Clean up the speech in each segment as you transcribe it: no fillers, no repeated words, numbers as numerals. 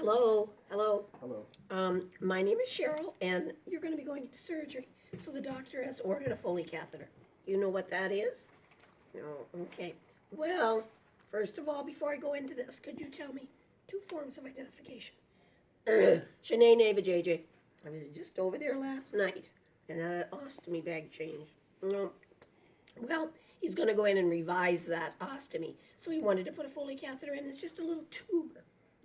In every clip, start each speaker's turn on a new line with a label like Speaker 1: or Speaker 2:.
Speaker 1: Hello, hello.
Speaker 2: Hello.
Speaker 1: My name is Cheryl, and you're going to be going into surgery. So the doctor has ordered a foley catheter. You know what that is? No, okay. Well, first of all, before I go into this, could you tell me two forms of identification? Shanae Neva JJ. I was just over there last night, and that ostomy bag changed. Well, he's going to go in and revise that ostomy. So he wanted to put a foley catheter in. It's just a little tube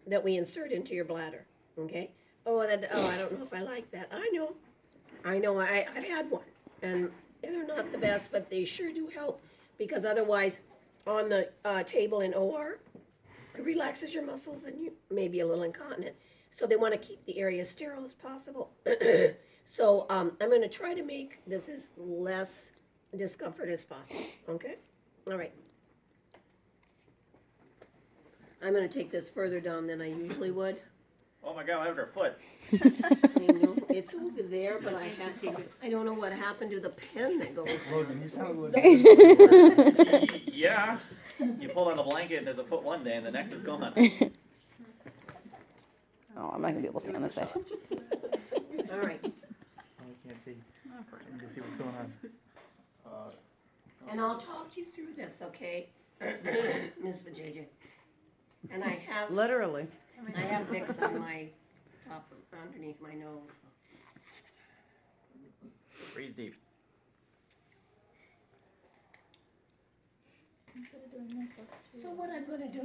Speaker 1: that we insert into your bladder. Okay? Oh, I don't know if I like that. I know. I've had one, and they're not the best, but they sure do help because otherwise, on the table in OR, it relaxes your muscles and you may be a little incontinent. So they want to keep the area as sterile as possible. So I'm going to try to make this as less discomfort as possible. Okay? All right. I'm going to take this further down than I usually would.
Speaker 3: Oh my God, I have her foot.
Speaker 1: I know, it's over there, but I don't know what happened to the pen that goes
Speaker 2: Logan, you sound
Speaker 3: Yeah. You pull out a blanket and there's a foot one day and the next is gone.
Speaker 4: Oh, I'm not gonna be able to see on this side.
Speaker 1: All right.
Speaker 2: I can't see. I need to see what's going on.
Speaker 1: And I'll talk you through this, okay? Ms. Vajayjay. And I have
Speaker 4: Literally.
Speaker 1: Vicks on my top, underneath my nose.
Speaker 3: Breathe deep.
Speaker 1: So what I'm gonna do,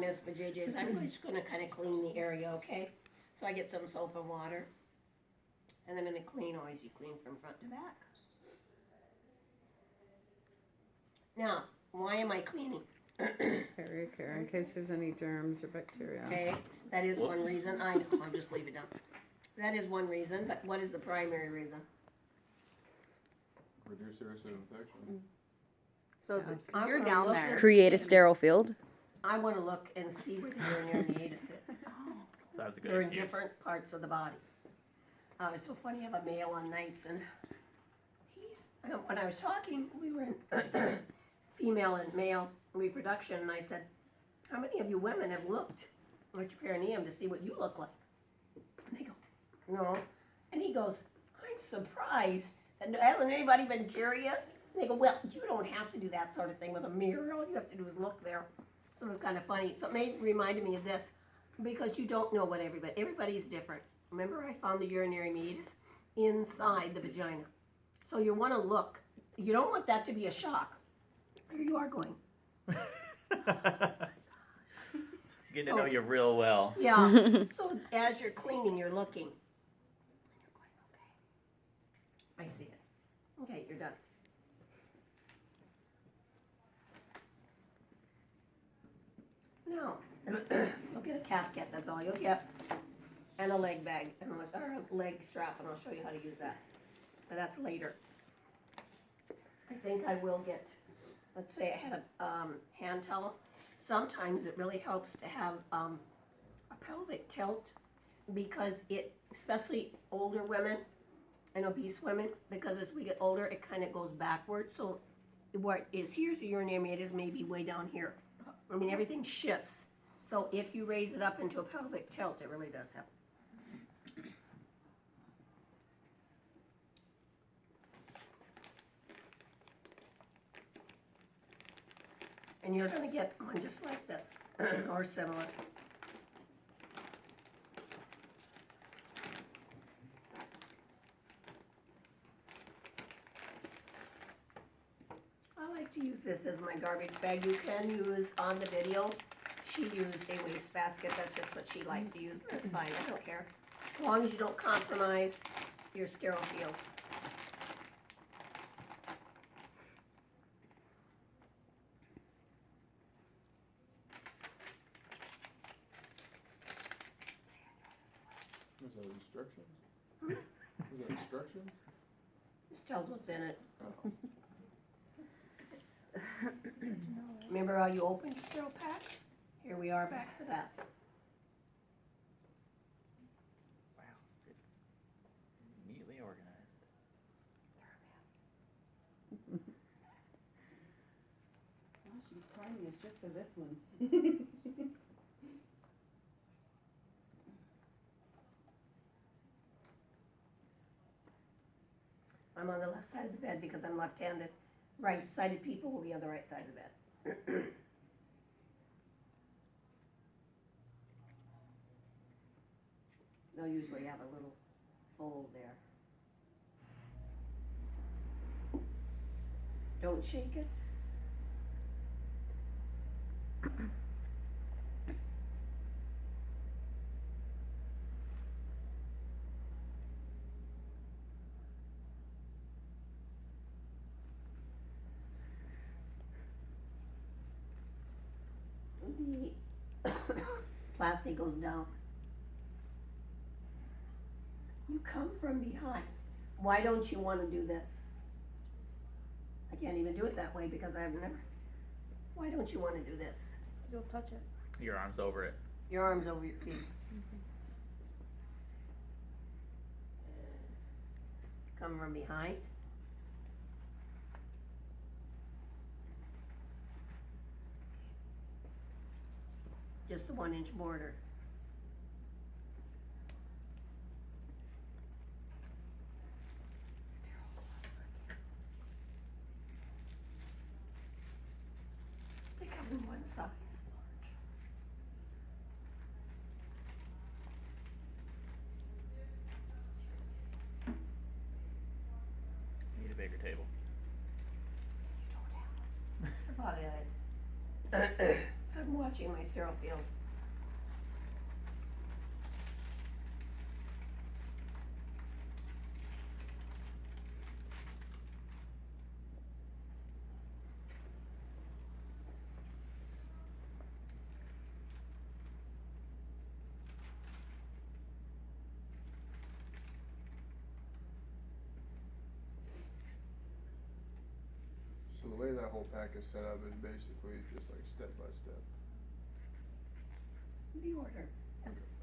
Speaker 1: Ms. Vajayjay, is I'm just gonna kind of clean the area, okay? So I get some soap and water. And I'm gonna clean, always you clean from front to back. Now, why am I cleaning?
Speaker 4: Carry care in case there's any germs or bacteria.
Speaker 1: Okay, that is one reason. I know, I'll just leave it down. That is one reason, but what is the primary reason?
Speaker 2: Reduce the risk of infection.
Speaker 4: So
Speaker 1: I'm
Speaker 4: you're
Speaker 1: gonna
Speaker 4: down
Speaker 1: look
Speaker 4: there.
Speaker 1: and
Speaker 5: Create a
Speaker 1: see-
Speaker 5: sterile field.
Speaker 1: I want to look and see where the urinary meatus is.
Speaker 3: So that's a good
Speaker 1: They're in
Speaker 3: excuse.
Speaker 1: different parts of the body. It's so funny, I have a male on nights, and he's, when I was talking, we were in female and male reproduction, and I said, how many of you women have looked at your perineum to see what you look like? And they go, no. And he goes, I'm surprised. And hasn't anybody been curious? And they go, well, you don't have to do that sort of thing with a mirror. All you have to do is look there. So it was kind of funny. So it reminded me of this, because you don't know what everybody's different. Remember, I found the urinary meatus inside the vagina. So you want to look. You don't want that to be a shock. Here you are going.
Speaker 3: Getting to know you real well.
Speaker 1: Yeah. So as you're cleaning, you're looking. You're going, okay. I see it. Okay, you're done. Now, you'll get a cath kit, that's all you'll get. And a leg bag, or a leg strap, and I'll show you how to use that. But that's later. I think I will get, let's say I had a hand towel. Sometimes it really helps to have a pelvic tilt, because it, especially older women and obese women, because as we get older, it kind of goes backwards. So what is here's the urinary meatus, maybe way down here. I mean, everything shifts. So if you raise it up into a pelvic tilt, it really does help. And you're going to get one just like this, or similar. I like to use this as my garbage bag. You can use, on the video, she used a wastebasket. That's just what she liked to use. That's fine, I don't care. As long as you don't compromise your sterile field.
Speaker 2: Is that instructions? Is that instructions?
Speaker 1: Just tells what's in it.
Speaker 2: Oh.
Speaker 1: Remember how you opened your sterile packs? Here we are back to that.
Speaker 3: Wow, it's neatly organized.
Speaker 4: Oh, she's priming us just for this one.
Speaker 1: I'm on the left side of the bed because I'm left-handed. Right-sided people will be on the right side of the bed. They'll usually have a little fold there. Don't shake it. The plastic goes down. You come from behind. Why don't you want to do this? I can't even do it that way because I've never. Why don't you want to do this?
Speaker 5: You'll touch it.
Speaker 3: Your arm's over it.
Speaker 1: Your arms over your feet. Come from behind. Just the 1-inch border. Sterile gloves again. They come in one size.
Speaker 3: Need a bigger table.
Speaker 1: That's about it. So I'm watching my sterile field.
Speaker 2: So the way that whole pack is set up is basically just like step by step.
Speaker 1: The order, yes.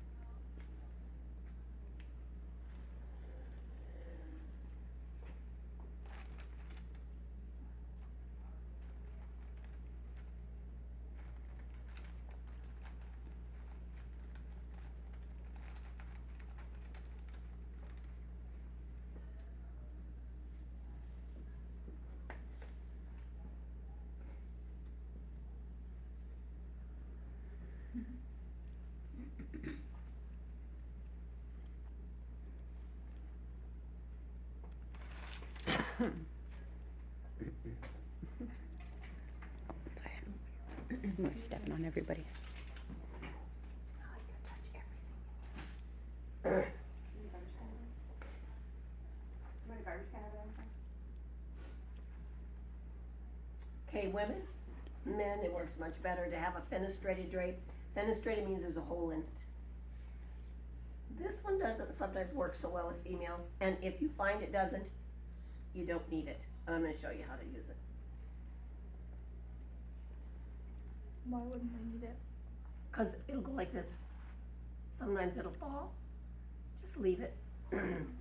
Speaker 6: We're stepping on everybody.
Speaker 1: Now I can touch everything. Okay, women, men, it works much better to have a fenestrated drape. Fenestrated means there's a hole in it. This one doesn't sometimes work so well with females, and if you find it doesn't, you don't need it. And I'm going to show you how to use it.
Speaker 5: Why wouldn't I need it?
Speaker 1: Because it'll go like this. Sometimes it'll fall. Just leave it.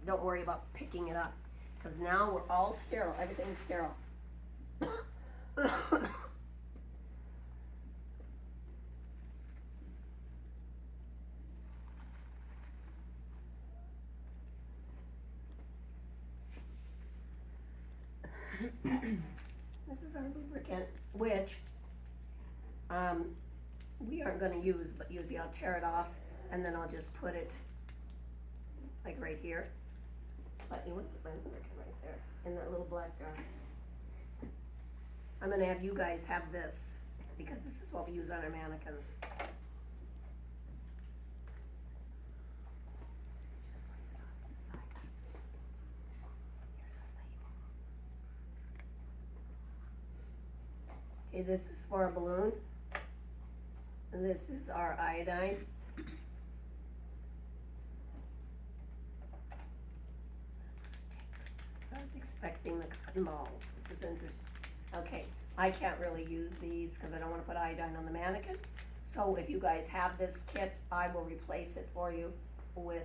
Speaker 1: Don't worry about picking it up. Because now we're all sterile. Everything's sterile. This is our lubricant, which we aren't going to use, but usually I'll tear it off and then I'll just put it like right here. But you want to put my lubricant right there in that little black jar. I'm going to have you guys have this because this is what we use on our mannequins. Just place it on the side. Here's a label. Okay, this is for a balloon. And this is our iodine. I was expecting the cotton balls. This is interesting. Okay, I can't really use these because I don't want to put iodine on the mannequin. So if you guys have this kit, I will replace it for you with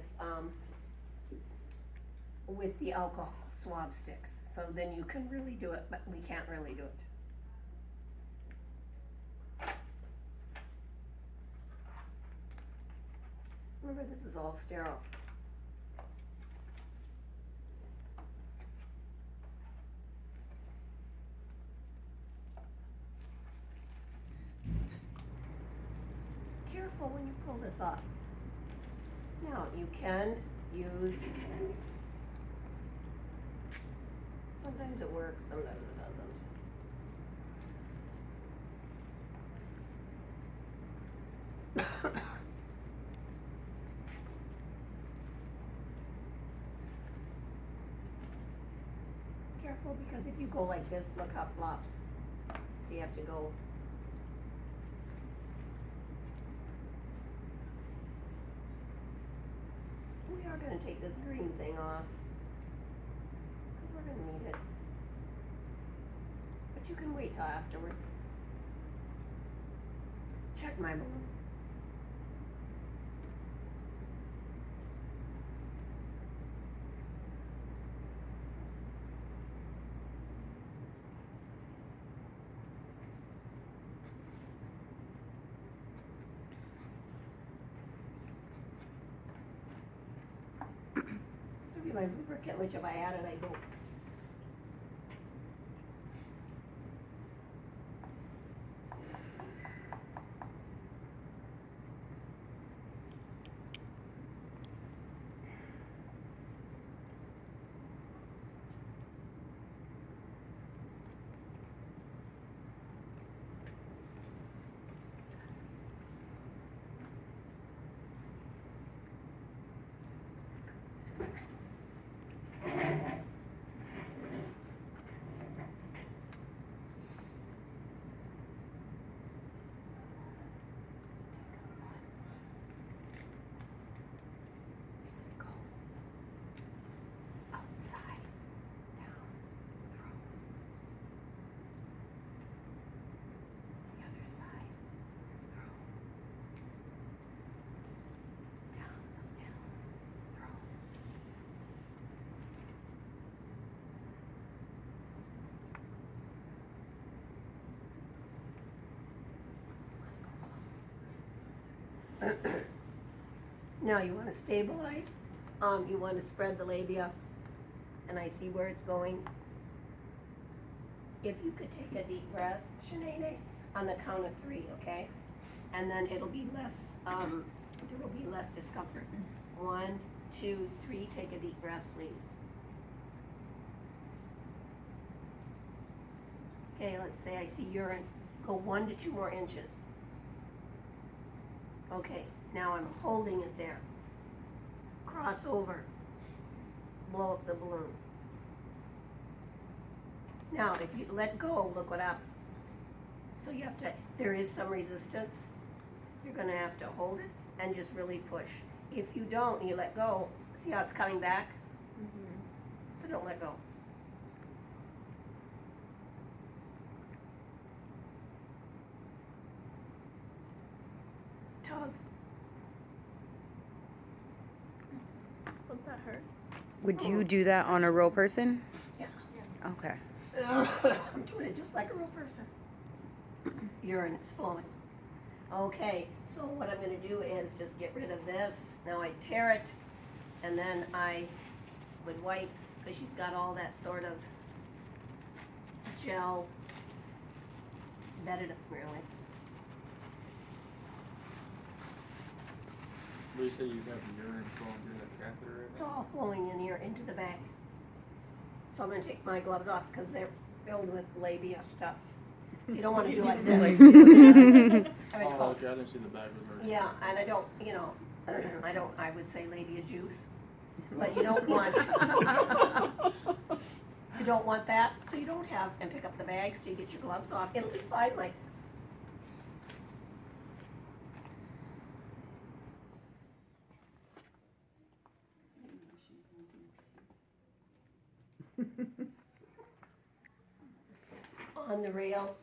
Speaker 1: the alcohol swab sticks. So then you can really do it, but we can't really do it. Remember, this is all sterile. careful when you pull this off. Now, you can use, sometimes it works, sometimes it doesn't. Careful, because if you go like this, look how it flops. So you have to go. We are gonna take this green thing off, because we're gonna need it. But you can wait till afterwards. Check my balloon. This would be my lubricant, which if I add it, I don't. Outside, down, throw. The other side, throw. Down the middle, throw. Now you want to stabilize. You want to spread the labia, and I see where it's going. If you could take a deep breath, Shanae, on the count of 3, okay? And then it'll be less. There will be less discomfort. 1, 2, 3. Take a deep breath, please. Okay, let's say I see urine. Go 1 to 2 more inches. Okay, now I'm holding it there. Cross over. Blow up the balloon. Now, if you let go, look what happens. So you have to, there is some resistance. You're gonna have to hold it and just really push. If you don't, you let go, see how it's coming back? So don't let go. Tug.
Speaker 5: Would that hurt?
Speaker 6: Would you do that on a real person?
Speaker 1: Yeah.
Speaker 6: Okay.
Speaker 1: I'm doing it just like a real person. Urine is flowing. Okay, so what I'm gonna do is just get rid of this. Now I tear it, and then I would wipe, because she's got all that sort of gel bedded up, really.
Speaker 2: But you said you have urine flowing through that catheter right
Speaker 1: It's
Speaker 2: now?
Speaker 1: all flowing in here into the bag. So I'm gonna take my gloves off because they're filled with labia stuff. So you don't wanna do like this. I mean, it's
Speaker 2: Oh,
Speaker 1: called,
Speaker 2: okay, I didn't see the bag was already.
Speaker 1: yeah, and I don't, I would say labia juice. But you don't want, you don't want that, so you don't have, and pick up the bag, so you get your gloves off. It'll be fine like this. On the rail.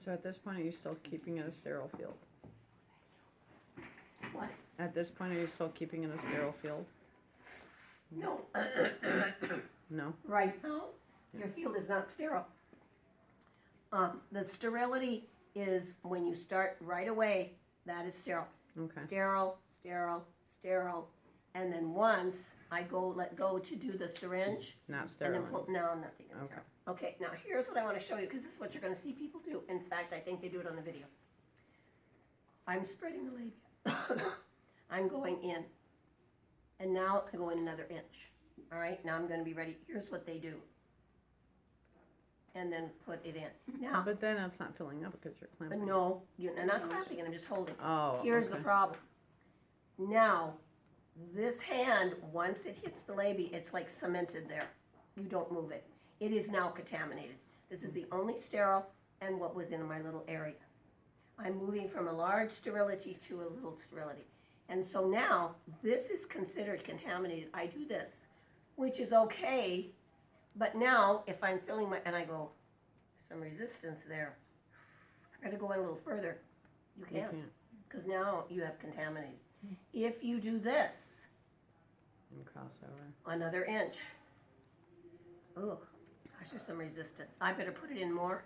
Speaker 4: So at this point, are you still keeping it a sterile field?
Speaker 1: What?
Speaker 4: At this point, are you still keeping it a sterile field?
Speaker 1: No.
Speaker 4: No?
Speaker 1: Right now, your field is not sterile. The sterility is when you start right away, that is sterile.
Speaker 4: Okay.
Speaker 1: Sterile, sterile, sterile. And then once I let go to do the syringe,
Speaker 4: Not
Speaker 1: and
Speaker 4: sterile.
Speaker 1: then pull, no, nothing is
Speaker 4: Okay.
Speaker 1: sterile. Okay, now here's what I want to show you, because this is what you're going to see people do. In fact, I think they do it on the video. I'm spreading the labia. I'm going in. And now I go in another inch. All right, now I'm going to be ready. Here's what they do. And then put it in. Now,
Speaker 4: But then it's not filling up because you're clamping.
Speaker 1: no, you're not clapping it, I'm just holding.
Speaker 4: Oh,
Speaker 1: Here's the
Speaker 4: okay.
Speaker 1: problem. Now, this hand, once it hits the labia, it's like cemented there. You don't move it. It is now contaminated. This is the only sterile and what was in my little area. I'm moving from a large sterility to a little sterility. And so now, this is considered contaminated. I do this, which is okay, but now if I'm filling my, and I go, some resistance there. I gotta go in a little further. You
Speaker 4: You
Speaker 1: can't,
Speaker 4: can't.
Speaker 1: because now you have contaminated. If you do this,
Speaker 4: And cross over.
Speaker 1: another inch. Oh, gosh, there's some resistance. I better put it in more.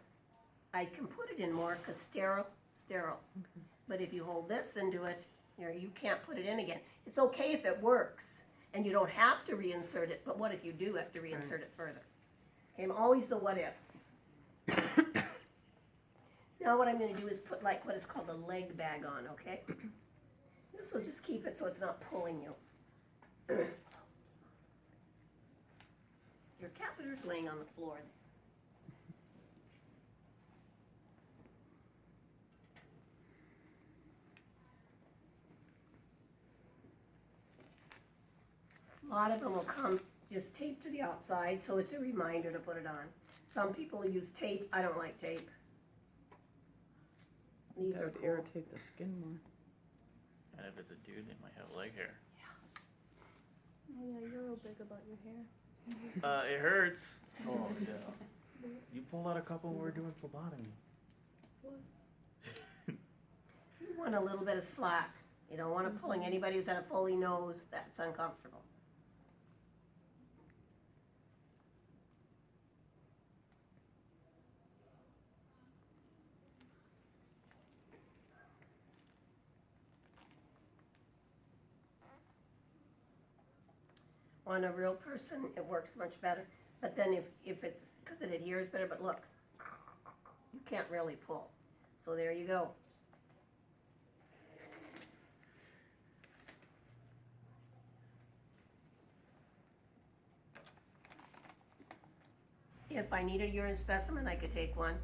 Speaker 1: I can put it in more because sterile, sterile.
Speaker 4: Okay.
Speaker 1: But if you hold this and do it, you can't put it in again. It's okay if it works and you don't have to reinsert it, but what if you do have to reinsert it further? Okay, I'm always the what ifs. Now what I'm going to do is put like what is called a leg bag on, okay? This will just keep it so it's not pulling you. Your catheter's laying on the floor. A lot of them will come just taped to the outside, so it's a reminder to put it on. Some people use tape. I don't like tape. These
Speaker 4: That
Speaker 1: are
Speaker 4: would
Speaker 1: cool.
Speaker 4: irritate the skin more.
Speaker 3: And if it's a dude, they might have leg hair.
Speaker 5: Oh yeah, you're real big about your hair.
Speaker 3: It hurts.
Speaker 2: Oh, yeah.
Speaker 3: You pulled out a couple when we were doing phlebotomy.
Speaker 1: You want a little bit of slack. You don't want to pulling. Anybody who's had a Foley knows that's uncomfortable. On a real person, it works much better. But then if it's, because it adheres better, but look, you can't really pull. So there you go. If I need a urine specimen, I could take one.